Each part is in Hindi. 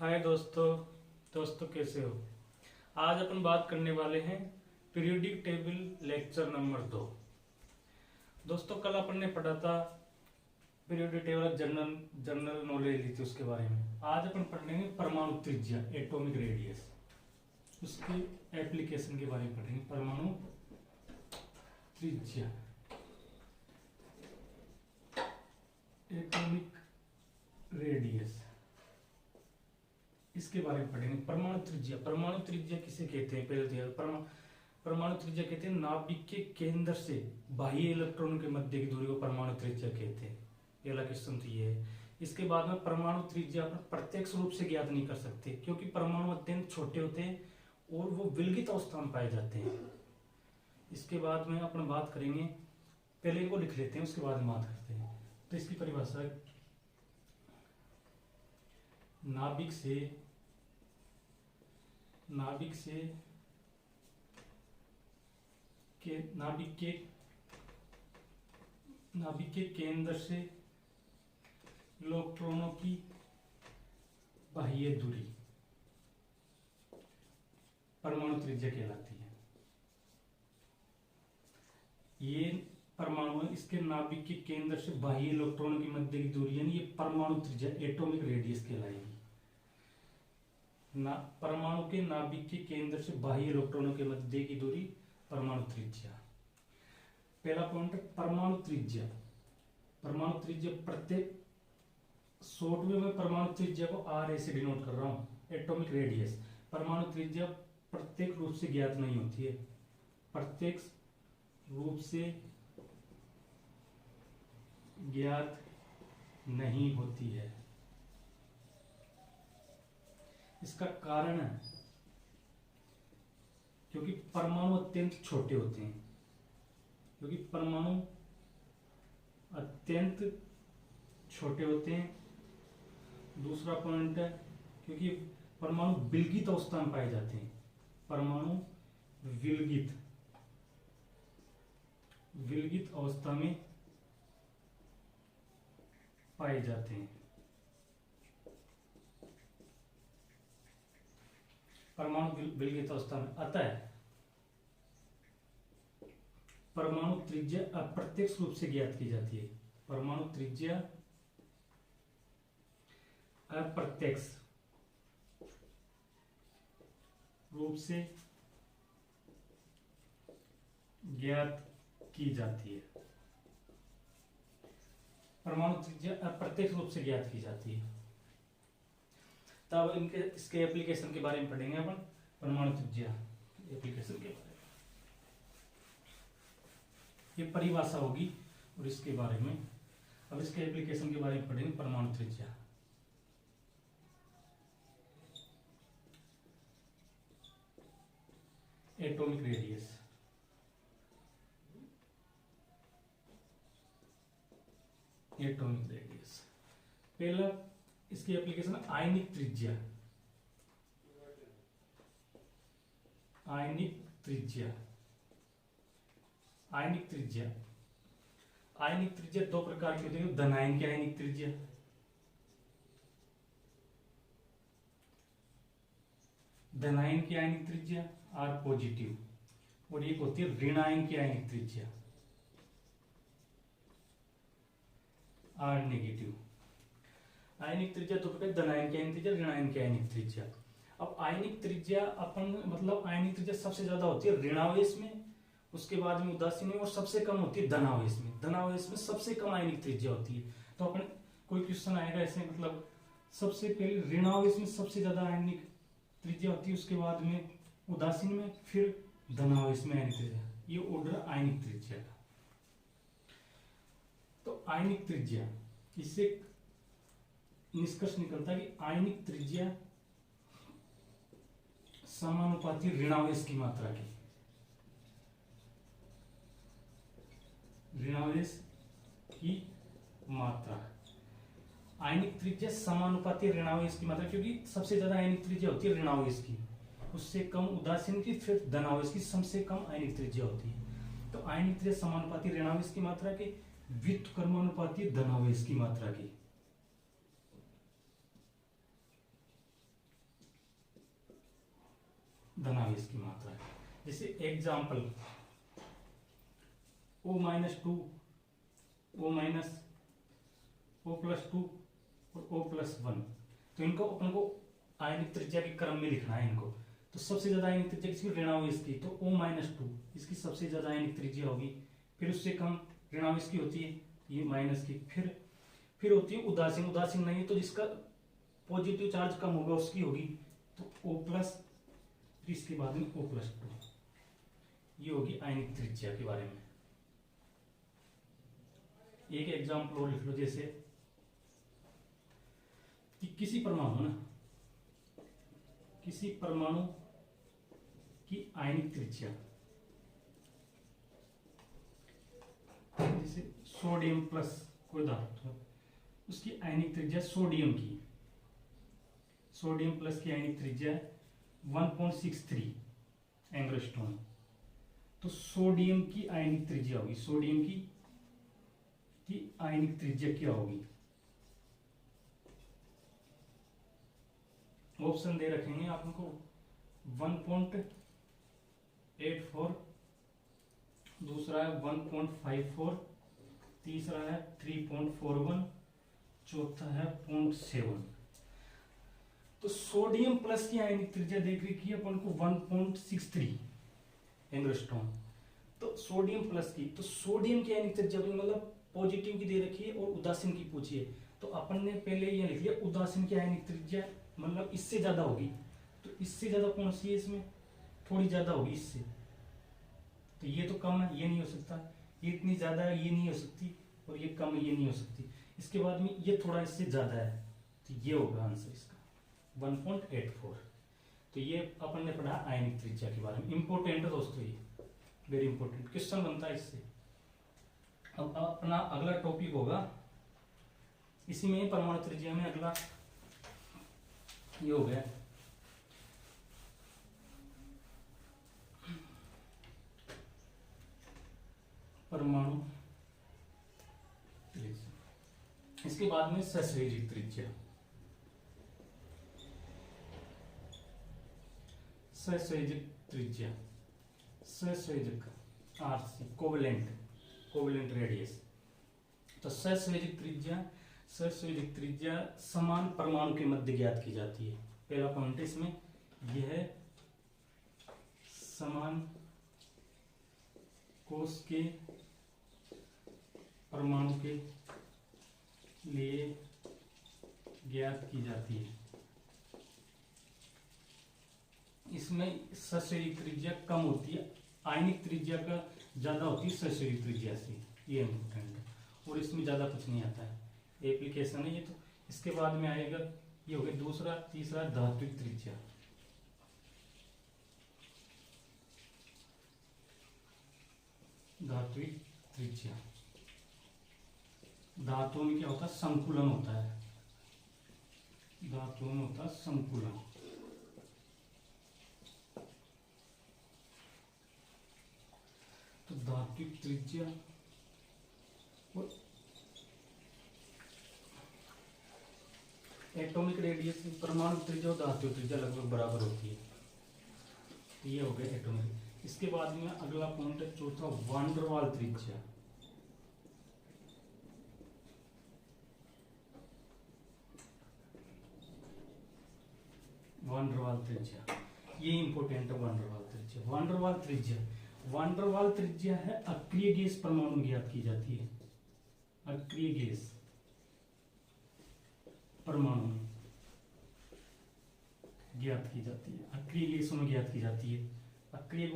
हाय दोस्तों कैसे हो। आज अपन बात करने वाले हैं पीरियोडिक टेबल लेक्चर नंबर 2। दोस्तों कल अपन ने पढ़ा था पीरियोडिक टेबल जनरल नॉलेज ली थी उसके बारे में। आज अपन पढ़ेंगे परमाणु त्रिज्या एटॉमिक रेडियस, उसके एप्लीकेशन के बारे में पढ़ेंगे। परमाणु त्रिज्या एटॉमिक रेडियस, इसके बारे में पढ़ेंगे। परमाणु त्रिज्या किसे कहते हैं? पहले परमाणु त्रिज्या कहते हैं नाभिक के केंद्र से बाह्य इलेक्ट्रॉन के मध्य की दूरी को परमाणु त्रिज्या कहते हैं। पहला क्वेश्चन तो ये है। इसके बाद में परमाणु त्रिज्या पर प्रत्यक्ष रूप से ज्ञात नहीं कर सकते क्योंकि परमाणु अत्यंत छोटे होते हैं और वो विलगित अवस्था में पाए जाते हैं। इसके बाद में अपन बात करेंगे, पहले इनको लिख लेते हैं उसके बाद में बात करते हैं। तो इसकी परिभाषा है नाभिक के केंद्र से इलेक्ट्रॉनों की बाह्य दूरी परमाणु त्रिज्या कहलाती है। ये परमाणु है, इसके नाभिक के केंद्र से बाह्य इलेक्ट्रॉनों की मध्य की दूरी यानी ये परमाणु त्रिज्या एटॉमिक रेडियस कहलाएगी। परमाणु के नाभिक के केंद्र से बाह्य इलेक्ट्रॉनों के मध्य की दूरी परमाणु त्रिज्या। पहला पॉइंट परमाणु त्रिज्या प्रत्येक शॉर्ट में मैं परमाणु त्रिज्या को आर ए से डिनोट कर रहा हूं। एटॉमिक रेडियस, परमाणु त्रिज्या प्रत्येक रूप से ज्ञात नहीं होती है, प्रत्येक रूप से ज्ञात नहीं होती है। इसका कारण है क्योंकि परमाणु अत्यंत छोटे होते हैं, दूसरा पॉइंट है क्योंकि परमाणु विलगित अवस्था में पाए जाते हैं। परमाणु विलगित अवस्था में पाए जाते हैं। परमाणु विलगित अवस्था में, अतः परमाणु त्रिज्या अप्रत्यक्ष रूप से ज्ञात की जाती है। परमाणु त्रिज्या अप्रत्यक्ष रूप से ज्ञात की जाती है। परमाणु त्रिज्या अप्रत्यक्ष रूप से ज्ञात की जाती है। तब इसके एप्लीकेशन के बारे में पढ़ेंगे अपन। परमाणु त्रिज्या एप्लीकेशन के बारे में ये परिभाषा होगी और इसके बारे में अब इसके एप्लीकेशन के बारे में पढ़ेंगे। परमाणु त्रिज्या एटॉमिक रेडियस, पहला इसकी एप्लीकेशन आयनिक त्रिज्या। आयनिक त्रिज्या दो प्रकार की होती है। धनायन की आयनिक त्रिज्या, आर पॉजिटिव, और एक होती है ऋणायन की आयनिक त्रिज्या, आर नेगेटिव। आयनिक त्रिज्या दो प्रकार, धनायन की आयनिक त्रिज्या, ऋणायन की आयनिक त्रिज्या। अब आयनिक त्रिज्या आयनिक त्रिज्या सबसे ज्यादा होती है ऋणावेश में, उसके बाद में उदासीन में, और सबसे कम होती है धनावेश में। धनावेश में सबसे कम आयनिक त्रिज्या होती है। तो अपन कोई क्वेश्चन आएगा ऐसे, सबसे पहले ऋणावेश में सबसे ज्यादा आयनिक त्रिज्या होती है, उसके बाद में उदासीन में, फिर धनावेश में आयनिक त्रिज्या। ये ऑर्डर आयनिक त्रिज्या का। तो आयनिक त्रिज्या, इससे निष्कर्ष निकलता है कि आयनिक त्रिज्या समानुपाती ऋणावेश की मात्रा की। आयनिक त्रिज्या समानुपाती ऋणावेश की मात्रा, क्योंकि सबसे ज्यादा आयनिक त्रिज्या होती है ऋणावेश की, उससे कम उदासीन की, फिर धनावेश की, सबसे कम आयनिक त्रिज्या होती है। तो आयनिक त्रिज्या समानुपाती ऋणावेश की मात्रा की, व्युत्क्रमानुपाती धनावेश की मात्रा की। धनावेश की मात्रा है। जैसे एग्जाम्पल O-2, O- O+2 और O+1, तो इनको अपन को आयनिक त्रिज्या के क्रम में लिखना है इनको। तो सबसे ज्यादा आयनिक त्रिज्या किसकी, ऋणावेश की, तो O-2 इसकी सबसे ज्यादा आयनिक त्रिज्या होगी। फिर उससे कम ऋणावेश की होती है ये माइनस की, फिर होती है उदासीन, उदासीन नहीं तो जिसका पॉजिटिव चार्ज कम होगा उसकी होगी तो O+, फिर इसके बाद में O+2, ये होगी आयनिक त्रिज्या के बारे में। एक एग्जाम्पल और लिख लो, जैसे कि किसी परमाणु की आयनिक त्रिज्या, जैसे सोडियम प्लस कोई धातु, उसकी आयनिक त्रिज्या सोडियम प्लस की आयनिक त्रिज्या 1.63 एंग्स्ट्रॉम। तो सोडियम की आयनिक त्रिज्या होगी, सोडियम की आयनिक त्रिज्या क्या होगी, ऑप्शन दे रखेंगे आपको 1.84, दूसरा है 1.54, तीसरा है 3.41, चौथा है 0.7। तो सोडियम प्लस की आयनिक त्रिज्या देख रही है अपन को 1.63 एंग्स्ट्रॉम। तो सोडियम प्लस की, तो सोडियम की आयनिक त्रिज्या मतलब पॉजिटिव की दे रखी है और उदासीन की पूछी है, तो अपन ने पहले ये लिख लिया उदासीन की आयनिक त्रिज्या मतलब इससे ज्यादा होगी। तो इससे ज्यादा कौन सी है, इसमें थोड़ी ज्यादा होगी इससे, तो ये तो कम है, ये नहीं हो सकता, ये इतनी ज्यादा है, ये नहीं हो सकती, और ये कम है, ये नहीं हो सकती। इसके बाद में ये थोड़ा इससे ज्यादा है, तो ये होगा आंसर इसका 1.84। तो ये अपन ने पढ़ा आयनिक त्रिज्या के बारे में, इंपॉर्टेंट है दोस्तों, ये वेरी इंपॉर्टेंट क्वेश्चन बनता है इससे। अब अपना अगला टॉपिक होगा इसी में परमाणु त्रिज्या में, अगला ये हो गया परमाणु त्रिज्या। इसके बाद में ससंयोजक त्रिज्या, ससंयोजक त्रिज्या, ससंयोजक RC कोवेलेंट रेडियस। तो ससंयोजक त्रिज्या समान परमाणु के मध्य ज्ञात की जाती है। पहला पॉइंट इसमें यह है समान कोश के परमाणु के लिए ज्ञात की जाती है। इसमें ससंयोजक त्रिज्या कम होती है, आयनिक त्रिज्या का ज्यादा होती है ससंयोजक त्रिज्या से, ये इम्पोर्टेंट है। और इसमें ज्यादा कुछ नहीं आता है, एप्लीकेशन है ये। तो इसके बाद में आएगा ये हो गया दूसरा, तीसरा धात्विक त्रिज्या। धात्विक त्रिज्या, धातुओं में क्या होता है, संकुलन होता है, धातुओं में होता है संकुलन। तो धात्विक त्रिज्या और एटॉमिक रेडियस, परमाणु त्रिज्या और धात्विक त्रिज्या लगभग बराबर होती है। ये हो गया एटॉमिक। इसके बाद में अगला पॉइंट है चौथा, वान डर वाल त्रिज्या। वान डर वाल त्रिज्या ये इंपॉर्टेंट है। वान डर वाल त्रिज्या, वान डर वाल त्रिज्या, वान डर वाल त्रिज्या है अक्रिय गैस परमाणु ज्ञात की जाती है, अक्रिय गैस परमाणु में ज्ञात की जाती है, अक्रिय गैसों में ज्ञात की जाती है। अक्रिय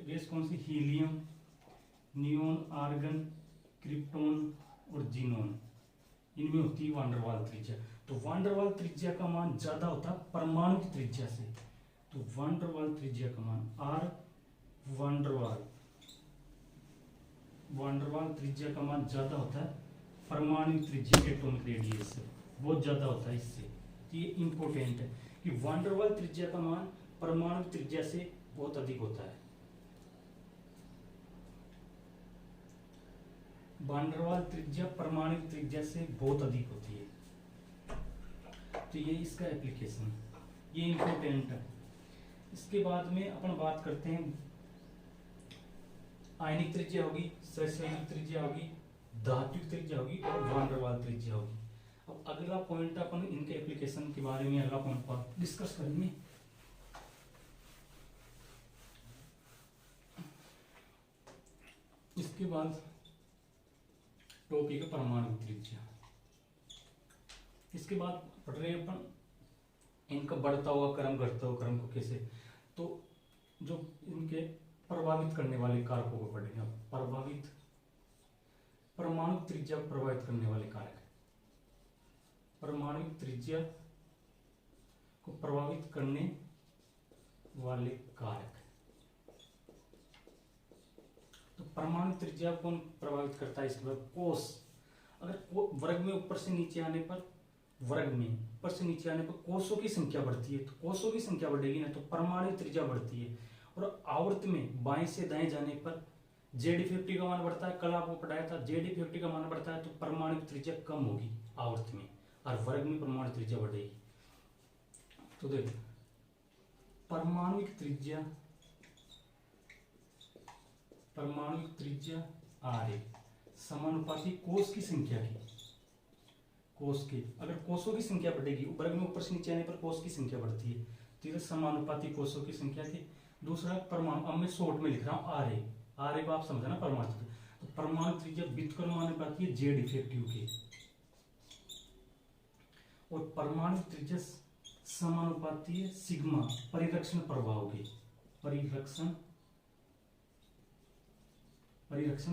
गैस कौन सी, हीलियम, नियोन, आर्गन, क्रिप्टोन और जीनोन, इनमें होती है वान डर वाल त्रिज्या। तो वान डर वाल त्रिज्या का मान ज्यादा होता है परमाणु की त्रिज्या से। तो वान डर वाल त्रिज्या का मान आर वान डर वाल त्रिज्या का मान ज्यादा होता है परमाणु त्रिज्या एटॉमिक रेडियस से, बहुत ज्यादा होता है इससे। तो ये इंपॉर्टेंट है कि वान डर वाल त्रिज्या का मान परमाणु त्रिज्या से बहुत अधिक होता है। वान डर वाल त्रिज्या परमाणु त्रिज्या से बहुत अधिक होती है। तो ये इसका एप्लीकेशन, ये इंपॉर्टेंट है। इसके बाद में अपन बात करते हैं, आयनिक त्रिज्या होगी, सस्यनिक त्रिज्या होगी, धात्विक त्रिज्या होगी और वान डर वाल त्रिज्या होगी। अब अगला पॉइंट अपन इनके एप्लीकेशन के बारे में अगला पॉइंट पर डिस्कस करेंगे। इसके बाद टॉपिक है परमाणु त्रिज्या। इसके बाद पढ़ रहे हैं अपन इनका बढ़ता हुआ क्रम, घटता हुआ क्रम को कैसे, तो जो इनके प्रभावित करने वाले कारकों को पढ़ेंगे। प्रभावित, परमाणु त्रिज्या प्रभावित करने वाले कारक, परमाणु त्रिज्या को प्रभावित करने वाले कारक। तो परमाणु त्रिज्या कौन प्रभावित करता है? इसके बाद कोश, अगर वर्ग में ऊपर से नीचे आने पर, वर्ग में ऊपर से नीचे आने पर कोषों की संख्या बढ़ती है, तो कोषों की संख्या बढ़ेगी ना, तो परमाणु त्रिज्या बढ़ती है। और आवर्त में बाएं से दाएं जाने पर Z50 का मान बढ़ता है, कल आपको पढ़ाया था Z50 का मान बढ़ता है, तो परमाणु त्रिज्या कम होगी आवर्त में, और वर्ग में परमाणु त्रिज्या बढ़ेगी। तो देखो परमाणु त्रिज्या, परमाणु त्रिज्या R समानुपाती कोष की संख्या की, कोष की, अगर कोषों की संख्या बढ़ेगी, वर्ग में ऊपर से नीचे आने पर कोष की संख्या बढ़ती है, तो ये समानुपाती कोषों की संख्या की। दूसरा परमाणु, अब मैं शॉर्ट में लिख रहा हूँ आर को आप समझा ना परमाणु, तो परमाणु त्रिज्या व्युत्क्रमानुपाती है Z के, और परमाणु त्रिज्या समानुपाती है सिग्मा परिरक्षण प्रभाव के, परिरक्षण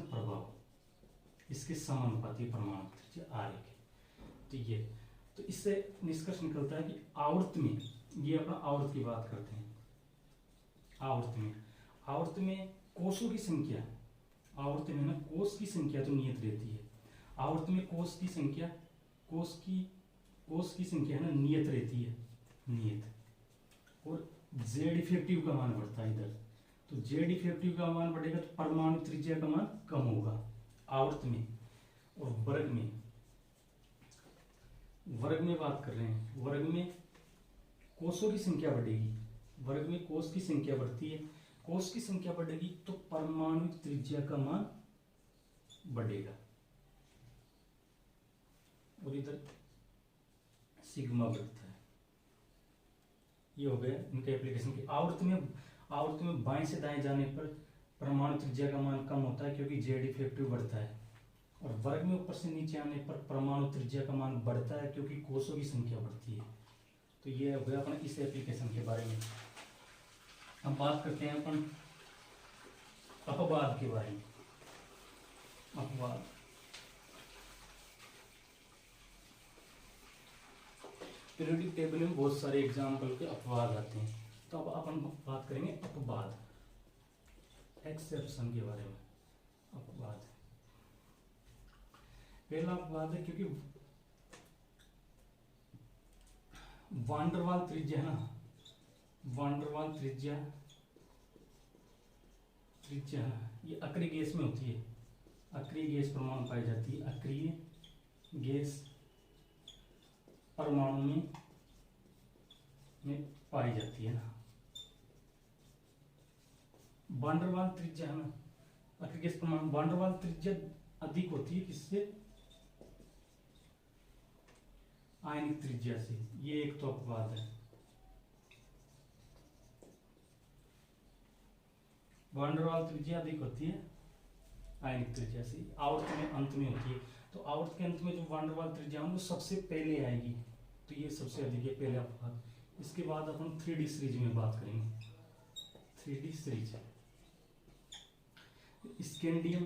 प्रभाव, इसके समानुपाती परमाणु त्रिज्या आर के। तो ये, तो इससे निष्कर्ष निकलता है कि आवर्त में, ये अपना आवर्त की बात करते हैं, आवर्त में कोषों की संख्या, आवर्त में ना कोष की संख्या तो नियत रहती है, आवर्त में कोष की संख्या, कोष की संख्या है ना नियत रहती है, नियत, और Z का मान बढ़ता है इधर, तो Z का मान बढ़ेगा तो परमाणु त्रिज्या का मान कम होगा आवर्त में। और वर्ग में बात कर रहे हैं, वर्ग में कोषों की संख्या बढ़ेगी, वर्ग में कोष की संख्या बढ़ती है, कोष की संख्या बढ़ेगी तो परमाणु त्रिज्या का मान बढ़ेगा, और इधर सिग्मा बढ़ता है। ये हो गया इनके एप्लीकेशन की। आवर्त में बाएं से दाएं जाने पर परमाणु त्रिज्या का मान कम होता है क्योंकि Z बढ़ता है, और वर्ग में ऊपर से नीचे आने पर परमाणु त्रिज्या का मान बढ़ता है क्योंकि कोषों की संख्या बढ़ती है। तो ये हो गया अपन इस एप्लीकेशन के बारे में। अब बात करते हैं अपन अपवाद के बारे में। अपवाद, पीरियोडिक टेबल में बहुत सारे एग्जाम्पल के अपवाद आते हैं, तो अब अपन बात करेंगे अपवाद, एक्सेप्शन के बारे में। अपवाद, पहला अपवाद है क्योंकि वान डर वाल त्रिज्या है ना, वान डर वाल त्रिज्या है ना, ये अक्रिय गैस में होती है, अक्रिय गैस परमाणु पाई जाती है, अक्रिय गैस परमाणु में पाई जाती है ना। वान डर वाल त्रिज्या है ना, अक्रिय गैस परमाणु, वान डर वाल त्रिज्या अधिक होती है किससे? आयनिक त्रिज्या से। ये एक तो अपवाद है। वान डर वाल त्रिज्या अधिक होती है आयनिक त्रिज्या से, आवर्त में अंत में होती है, तो आवर्त के अंत में जो वान डर वाल त्रिज्या वो सबसे पहले आएगी, तो ये सबसे अधिक है पहले अपवाद। इसके बाद अपन 3D सीरीज में बात करेंगे। 3D series, scandium,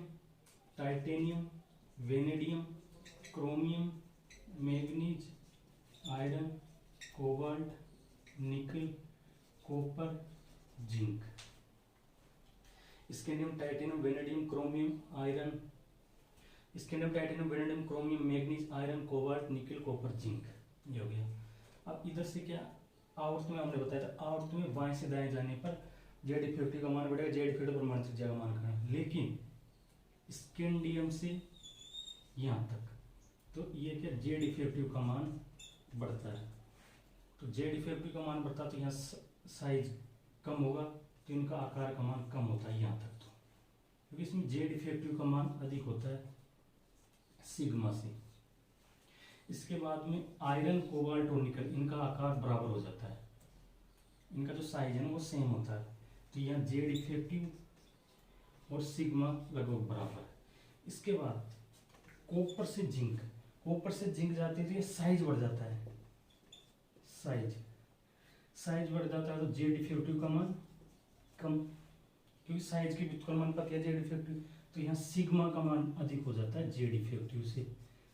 titanium, vanadium, chromium, manganese, iron, cobalt, nickel, copper, zinc. Scandium, titanium, vanadium, chromium, iron, scandium, titanium, vanadium, chromium, manganese, iron, cobalt, nickel, copper, zinc, ये हो गया। अब इधर से क्या, आवर्त में हमने बताया था, आवर्त में बाएं से दाएं जाने पर Z50 का मान बढ़ेगा, Z50 परमाणु त्रिज्या का मान करें, लेकिन स्कैंडियम से यहाँ तक तो ये क्या Z50 का मान बढ़ता है, तो Z50 का मान बढ़ता है, तो यहाँ साइज कम होगा तो इनका आकार का मान कम होता है यहाँ तक, तो क्योंकि इसमें जेड इफेक्टिव का मान अधिक होता है सिग्मा से। इसके बाद में आयरन, कोबाल्ट और निकल, इनका आकार बराबर हो जाता है, इनका जो साइज है ना वो सेम होता है, तो यहाँ जेड इफेक्टिव और सिग्मा लगभग बराबर है। इसके बाद कॉपर से जिंक, कॉपर से जिंक जाती है तो ये साइज बढ़ जाता है, साइज बढ़ जाता है तो जेड इफेक्टिव का मान कम, क्योंकि साइज की व्युत्क्रमानुपात है जेड इफेक्टिव, तो यहाँ सिग्मा का मान अधिक हो जाता है जेड इफेक्टिव से,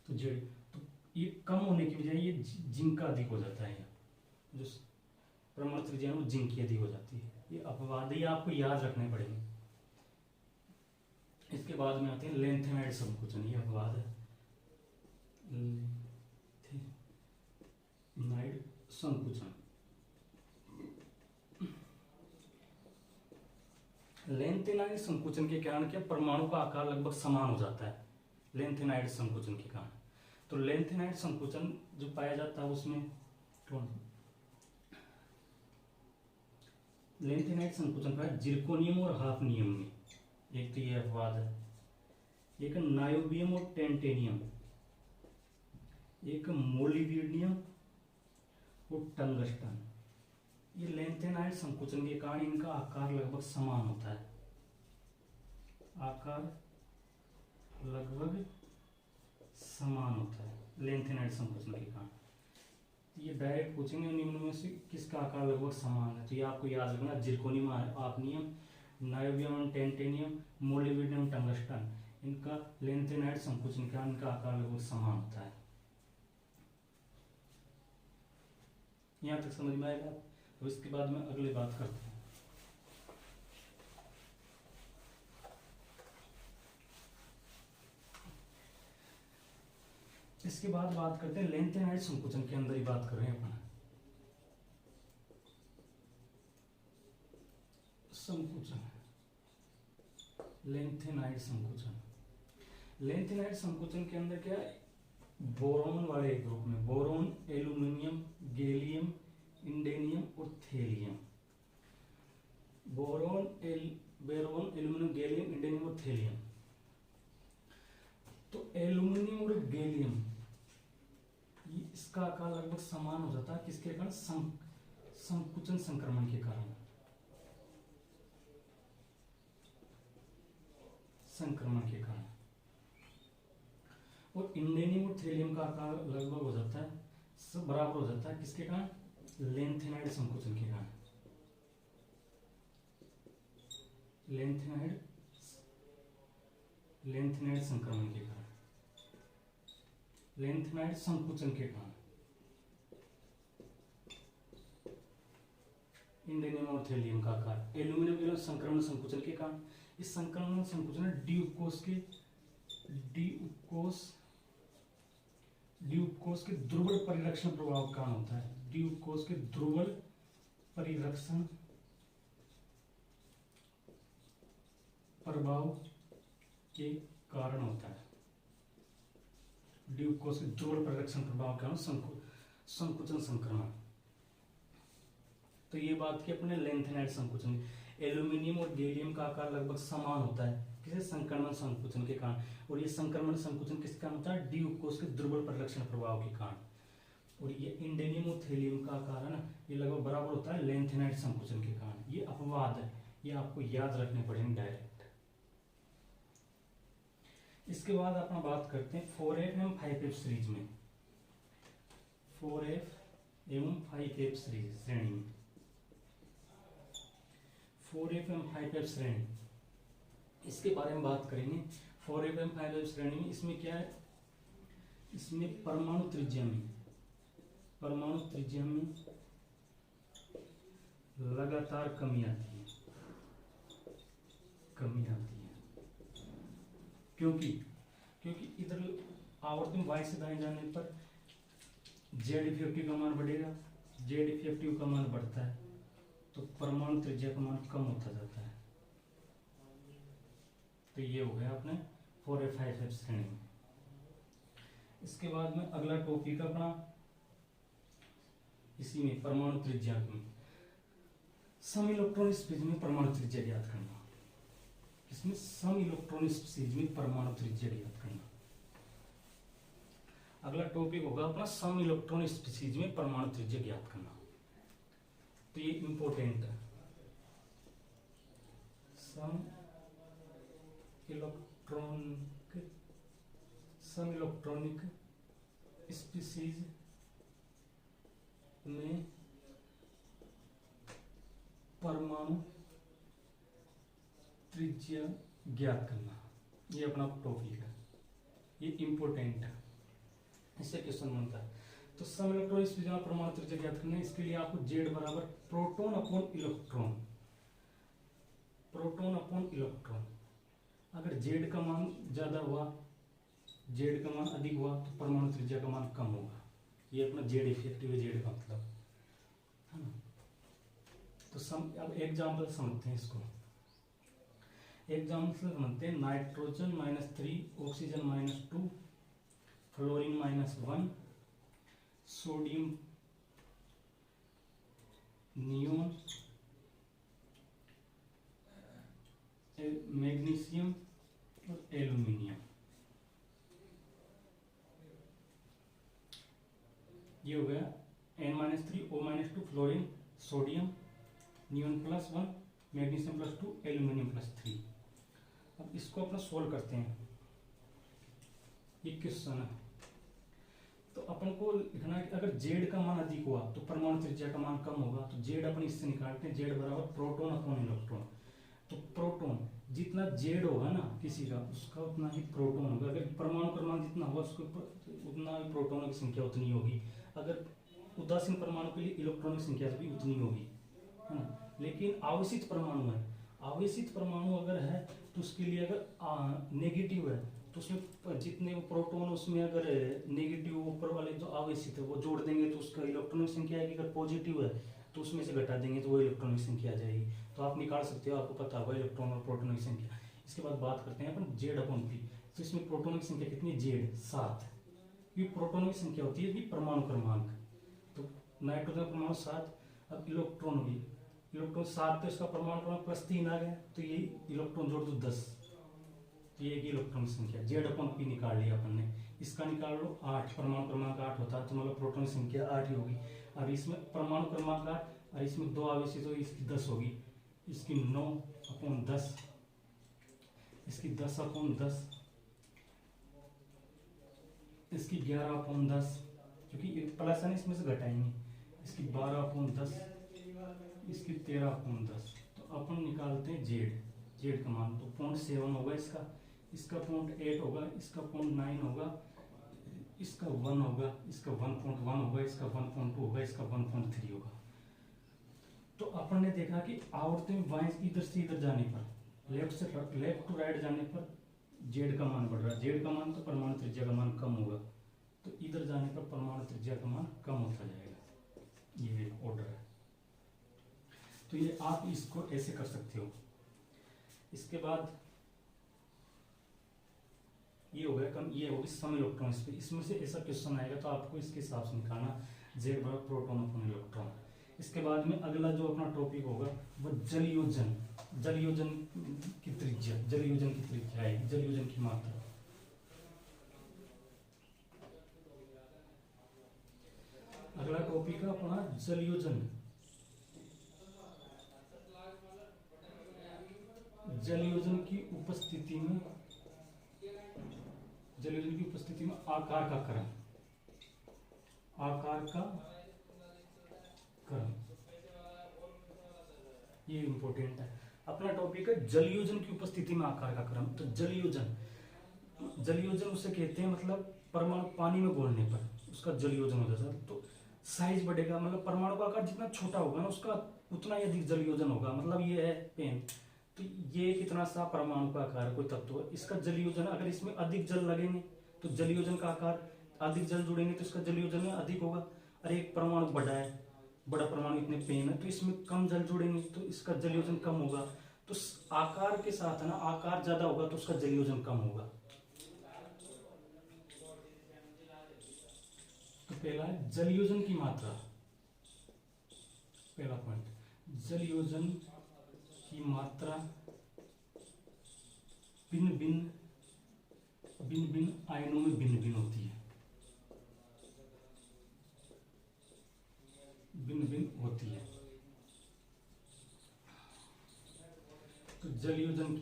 तो जेड, तो ये कम होने की बजाय ये जिंक का अधिक हो जाता है, जो परमाणु त्रिज्या वो जिंक की अधिक हो जाती है। ये अपवाद ही आपको याद रखने पड़ेंगे। इसके बाद में आते हैं लेंथेनाइड संकुचन, ये अपवाद है लेंथेनाइड संकुचन। लेंथेनाइड संकुचन के कारण क्या परमाणु का आकार लगभग समान हो जाता है लेंथेनाइड संकुचन के कारण। तो लेंथेनाइड संकुचन जो पाया जाता है उसमें लेंथेनाइड संकुचन पाया जिरकोनियम और हाफनियम में, एक तो ये अपवाद है, एक नायोबियम और टेंटेनियम, एक मोलिब्डेनम और टंगस्टन। ये लेंथेनाइड संकुचन के कारण इनका आकार लगभग समान होता है, आकार लगभग समान होता है लेंथेनाइड संकुचन के कारण। ये डायरेक्ट पूछेंगे निम्न में से किसका आकार लगभग समान है, तो ये आपको याद रखना, zirconium, hafnium, niobium, tantalum, molybdenum, tungsten, इनका लेंथेनाइड संकुचन के कारण इनका आकार लगभग समान होता है। यहाँ तक समझ में आएगा। तो इसके बाद में अगली बात करते हैं। इसके बाद बात करते हैं लेंथेनाइड संकुचन के अंदर ही बात कर रहे हैं अपन संकुचन, लेंथेनाइड संकुचन। लेंथेनाइड संकुचन के अंदर क्या है, बोरोन वाले ग्रुप में बोरोन, एल्यूमिनियम, गैलियम, इंडेनियम और थेलियम, बोरोन, एल्यूमिनियम, गैलियम, इंडेनियम और थेलियम। तो एल्यूमिनियम और गैलियम इसका आकार लगभग समान हो जाता है, किसके कारण, संकुचन संक्रमण के कारण, संक्रमण के कारण। और इंडेनियम और थेलियम का आकार लगभग हो जाता है, सब बराबर हो जाता है, किसके कारण, लेंथेनाइड संकुचन के कारण, लेंथेनाइड संक्रमण के कारण, लेंथेनाइड संकुचन के कारण, इंडेनियम और थेलियम का आकार, एल्यूमिनियम संक्रमण संकुचन के कारण। इस संक्रमण संकुचन ड्यूकोस के ध्रुवल परिरक्षण प्रभाव का कारण होता है, ड्यूकोस के ध्रुवल परिरक्षण प्रभाव के कारण होता है, ड्यूकोस के ध्रुवल परिरक्षण प्रभाव के कारण संकुचन संक्रमण। तो ये बात की अपने लेंथेनाइड संकुचन। एल्यूमिनियम और गैलियम का आकार लगभग समान होता है, किसे, संक्रमण संकुचन के कारण। और ये संक्रमण संकुचन किसके कारण होता है, ड्यूकोस के ध्रुवल परिरक्षण प्रभाव के कारण। और ये इंडेनियम और थेलियम का आकार है ना, ये लगभग बराबर होता है लेंथेनाइड संकुचन के कारण। ये अपवाद है, ये आपको याद रखने पड़ेंगे डायरेक्ट। इसके बाद अपना बात करते हैं 4F एवं 5F सीरीज में, 4F एवं 5F सीरीज श्रेणी में, 4F एवं 5F श्रेणी, इसके बारे में बात करेंगे। 4F एवं 5F श्रेणी में इसमें क्या है, इसमें परमाणु त्रिज्या में लगातार कमी आती है, क्योंकि इधर आवर्तन y से दाएं जाने पर जेड इफेक्टिव का मान बढ़ेगा, जेड इफेक्टिव का मान बढ़ता है तो परमाणु त्रिज्या का मान कम होता जाता है। तो ये हो गया अपने 4F 5F श्रेणी में। इसके बाद में अगला टॉपिक अपना इसी में परमाणु त्रिज्या में, सम इलेक्ट्रॉनिक स्पीड में परमाणु त्रिज्या ज्ञात करना। इसमें सम इलेक्ट्रॉनिक स्पीड में परमाणु त्रिज्या ज्ञात करना। अगला टॉपिक होगा अपना सम इलेक्ट्रॉनिक स्पीड में परमाणु त्रिज्या ज्ञात करना। तो ये इंपॉर्टेंट है। सम इलेक्ट्रॉनिक स्पीसीज में परमाणु त्रिज्या ज्ञात करना, ये अपना टॉपिक है, ये इंपॉर्टेंट है, इससे क्वेश्चन बनता है। तो सम इलेक्ट्रॉनिक स्पीसीज में परमाणु त्रिज्या ज्ञात करना है। इसके लिए आपको जेड बराबर proton upon electron, proton upon electron. अगर जेड का मान ज्यादा हुआ, जेड का मान अधिक हुआ तो परमाणु त्रिज्या का मान कम होगा। ये अपना जेड इफेक्टिव है, जेड का मतलब है ना। तो अब एग्जाम्पल समझते हैं इसको। एग्जाम्पल समझते हैं। Nitrogen -3, oxygen -2, fluorine -1, sodium, neon, magnesium और एल्यूमिनियम। ये हो गया N-3, O-2, fluorine, sodium, neon +1, magnesium +2, aluminium +3। अब इसको अपना सोल्व करते हैं। ये क्वेश्चन है। तो अपन को लिखना है कि अगर जेड का मान अधिक हुआ तो परमाणु त्रिज्या का मान कम होगा। तो जेड अपन इससे निकालते हैं, जेड बराबर प्रोटॉन अपॉन इलेक्ट्रॉन। तो प्रोटॉन जितना जेड होगा ना किसी का, उसका उतना ही प्रोटॉन होगा। अगर परमाणु क्रमांक जितना होगा उसके उतना ही प्रोटॉनों की संख्या उतनी होगी। अगर उदासीन परमाणु के लिए इलेक्ट्रॉन की संख्या भी उतनी होगी, है ना। लेकिन आवेशित परमाणु है, आवेशित परमाणु अगर है तो उसके लिए अगर नेगेटिव है तो उसमें जितने प्रोटॉन उसमें अगर नेगेटिव ऊपर वाले जो आवेशित है वो जोड़ देंगे तो उसका इलेक्ट्रॉन की संख्या आएगी। अगर पॉजिटिव है तो उसमें से घटा देंगे तो वो इलेक्ट्रॉन की संख्या आ जाएगी। तो आप निकाल सकते हो, आपको पता होगा इलेक्ट्रॉन और प्रोटॉन की संख्या। इसके बाद बात करते हैं अपन जेड अपॉन पी। तो इसमें प्रोटॉन की संख्या कितनी है? जेड 7। ये प्रोटॉन की संख्या होती है परमाणु क्रमांक। तो नाइट्रोजन परमाणु 7। अब इलेक्ट्रॉन भी, इलेक्ट्रॉन 7 तो इसका परमाणु क्रमांक +3 आ गया। तो ये इलेक्ट्रॉन जोड़ दो 10। तो ये इलेक्ट्रॉन की संख्या जेड अपॉन पी निकाल लिया अपन ने। इसका निकाल लो 8, परमाणु क्रमांक 8 होता है तो मतलब प्रोटॉन की संख्या 8 ही होगी। अब इसमें परमाणु क्रमांक 8 और इसमें 2 आवेशित तो इसकी 10 होगी। इसकी 9/10, इसकी 10/10, इसकी 11/10, क्योंकि प्लस है इसमें से घटाएंगे। इसकी 12/10, इसकी 13/10। तो अपन निकालते हैं जेड, जेड का मान। तो 0.7 होगा इसका, इसका 0.8 होगा, इसका 0.9 होगा, इसका 1 होगा, इसका 1.1 होगा, इसका 1.2 होगा, इसका 1.3 होगा। तो अपन ने देखा कि आवर्त में बाएं इधर से इधर जाने पर, लेफ्ट टू राइट जाने पर जेड का मान बढ़ रहा है। जेड का मान तो परमाणु त्रिज्या का मान कम होगा। तो इधर जाने पर परमाणु त्रिज्या का मान कम होता जाएगा। ये ऑर्डर है। तो ये आप इसको ऐसे कर सकते हो। इसके बाद ये हो गया कम, ये होगी सम इलेक्ट्रॉन स्पीड। इसमें से ऐसा क्वेश्चन आएगा तो आपको इसके हिसाब से निकालना, जेड बराबर प्रोटॉन अपॉन इलेक्ट्रॉन। इसके बाद में अगला जो अपना टॉपिक होगा वो जलयोजन। जलयोजन की त्रिज्या, जलयोजन की त्रिज्या है, जलयोजन की मात्रा। अगला टॉपिक है अपना जलयोजन। जलयोजन की उपस्थिति में, जलयोजन की उपस्थिति में आकार का क्रम, आकार का क्रम, ये इंपॉर्टेंट है। अपना टॉपिक है जलयोजन की उपस्थिति में आकार का क्रम। तो जलयोजन, जलयोजन उसे कहते हैं मतलब परमाणु पानी में घोलने पर उसका जलयोजन हो जाता है। तो साइज बढ़ेगा, मतलब परमाणु का आकार जितना छोटा होगा ना उसका उतना ही अधिक जलयोजन होगा। मतलब ये है पेन, तो ये कितना सा परमाणु का आकार कोई तत्व है, इसका जलयोजन, अगर इसमें अधिक जल लगेंगे तो जलयोजन का आकार, अधिक जल जुड़ेंगे तो इसका जलयोजन अधिक होगा। अरे एक परमाणु बड़ा है, बड़ा परमाणु इतने पेन है तो इसमें कम जल जुड़ेंगे तो इसका जलयोजन कम होगा। तो आकार के साथ है ना, आकार ज्यादा होगा तो उसका जलयोजन कम होगा। तो पहला है जलयोजन की मात्रा, पहला पॉइंट जल योजन की मात्रा भिन्न भिन्न आयनों में भिन्न भिन्न होती है, भिन्न भिन्न होती है। तो जल योजन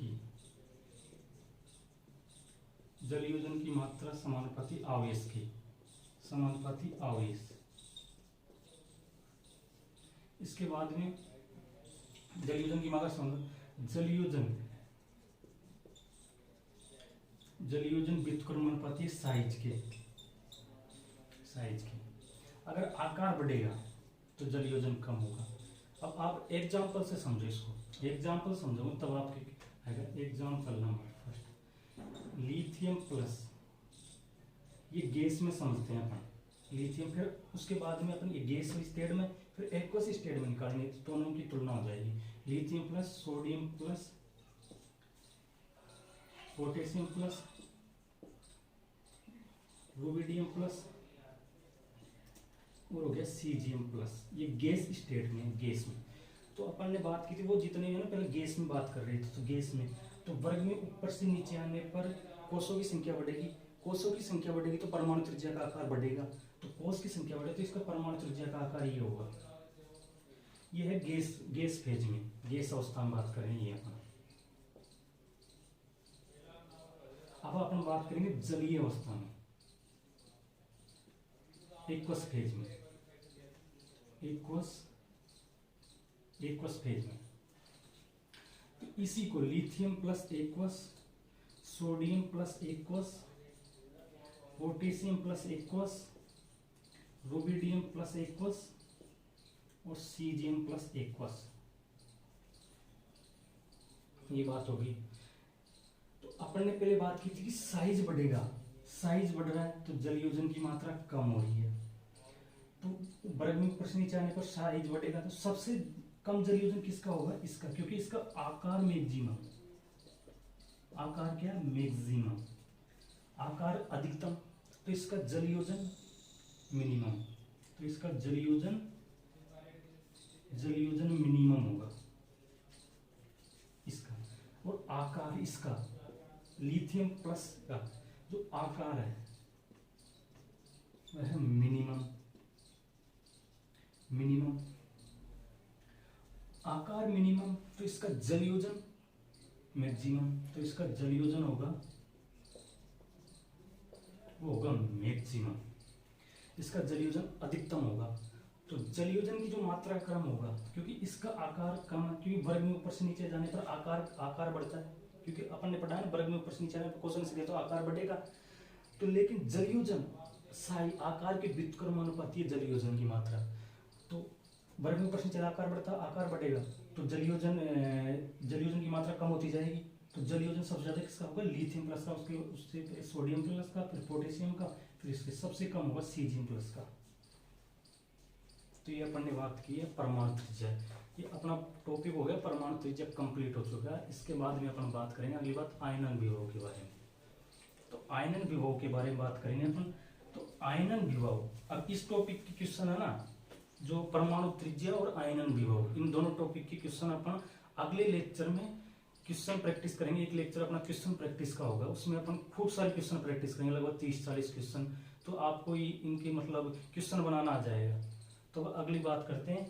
की मात्रा समानुपाती आवेश की, समानुपाती आवेश। इसके बाद में जल योजन की मात्रा जल योजन व्युत्क्रमणुपाती साइज के। अगर आकार बढ़ेगा तो जल योजन कम होगा। अब आप एग्जाम्पल से समझो इसको, एग्जाम्पल समझो तब आपके आएगा। Example number first, lithium plus, ये गैस में समझते हैं अपन लिथियम, फिर उसके बाद में अपन ये गैस स्टेट में फिर एक्वस स्टेट में निकालेंगे, दोनों की तुलना हो जाएगी। Lithium plus sodium plus potassium plus rubidium plus और हो गया सीजियम प्लस, ये गैस स्टेट में, गैस में। तो अपन ने बात की थी वो जितने हैं ना, पहले गैस में बात कर रहे थे, तो गैस में तो वर्ग में ऊपर से नीचे आने पर कोषों की संख्या बढ़ेगी, कोषों की संख्या बढ़ेगी तो परमाणु त्रिज्या का आकार बढ़ेगा, तो कोष की संख्या बढ़े तो इसका परमाणु त्रिज्या का आकार ये होगा। ये है गैस फेज में, गैस अवस्था में बात करें ये अपन। अब अपन बात करेंगे जलीय अवस्था में, एक्वस फेज में, एक्वस फेज में। तो इसी को lithium plus aqueous, sodium plus aqueous, potassium plus aqueous, rubidium plus aqueous और सीजियम प्लस एक्वस, ये बात होगी। तो अपन ने पहले बात की थी कि साइज बढ़ेगा, साइज बढ़ रहा है तो जल योजन की मात्रा कम हो रही है। तो वर्ग में ऊपर से नीचे आने पर साइज बढ़ेगा तो सबसे कम जल योजन किसका होगा? इसका, क्योंकि इसका आकार मैक्सिमम, आकार क्या? मैक्सिमम, आकार अधिकतम, तो इसका जल योजन मिनिमम, तो इसका जल योजन मिनिमम होगा इसका। और आकार इसका लिथियम प्लस का जो आकार है वह मिनिमम, आकार मिनिमम, तो इसका जल योजन मैक्सिमम, तो इसका जल योजन होगा वो होगा मैक्सिमम, इसका जल योजन अधिकतम होगा। तो जल योजन की जो मात्रा कम होगा क्योंकि इसका आकार कम है, क्योंकि वर्ग में ऊपर से नीचे जाने पर आकार बढ़ता है, क्योंकि अपन ने पढ़ा है ना वर्ग में ऊपर से नीचे आने पर क्वेश्चन से दिया तो आकार बढ़ेगा। तो लेकिन जल योजन आकार के व्युत्क्रमानुपाती जल योजन की मात्रा, तो वर्ग में ऊपर से नीचे आकार बढ़ता, आकार बढ़ेगा तो जल योजन की मात्रा कम होती जाएगी। तो जल योजन सबसे ज्यादा किसका होगा? लिथियम प्लस का, उससे सोडियम प्लस का, फिर पोटेशियम का, फिर इसके सबसे कम होगा सीजियम प्लस का। तो ये अपन ने बात की है परमाणु त्रिज्या, ये अपना टॉपिक हो गया परमाणु त्रिज्या कंप्लीट हो चुका है। इसके बाद में अपन बात करेंगे अगली बात आयनन विभव के बारे में। तो आयनन विभव के बारे में बात करेंगे अपन। तो आयनन विभव, अब इस टॉपिक की क्वेश्चन है ना, जो परमाणु त्रिज्या और आयनन विभव, इन दोनों टॉपिक की क्वेश्चन अपन अगले लेक्चर में क्वेश्चन प्रैक्टिस करेंगे। एक लेक्चर अपना क्वेश्चन प्रैक्टिस का होगा, उसमें अपन खूब सारे क्वेश्चन प्रैक्टिस करेंगे, लगभग 30-40 क्वेश्चन। तो आपको इनके मतलब क्वेश्चन बनाना आ जाएगा। तो अगली बात करते हैं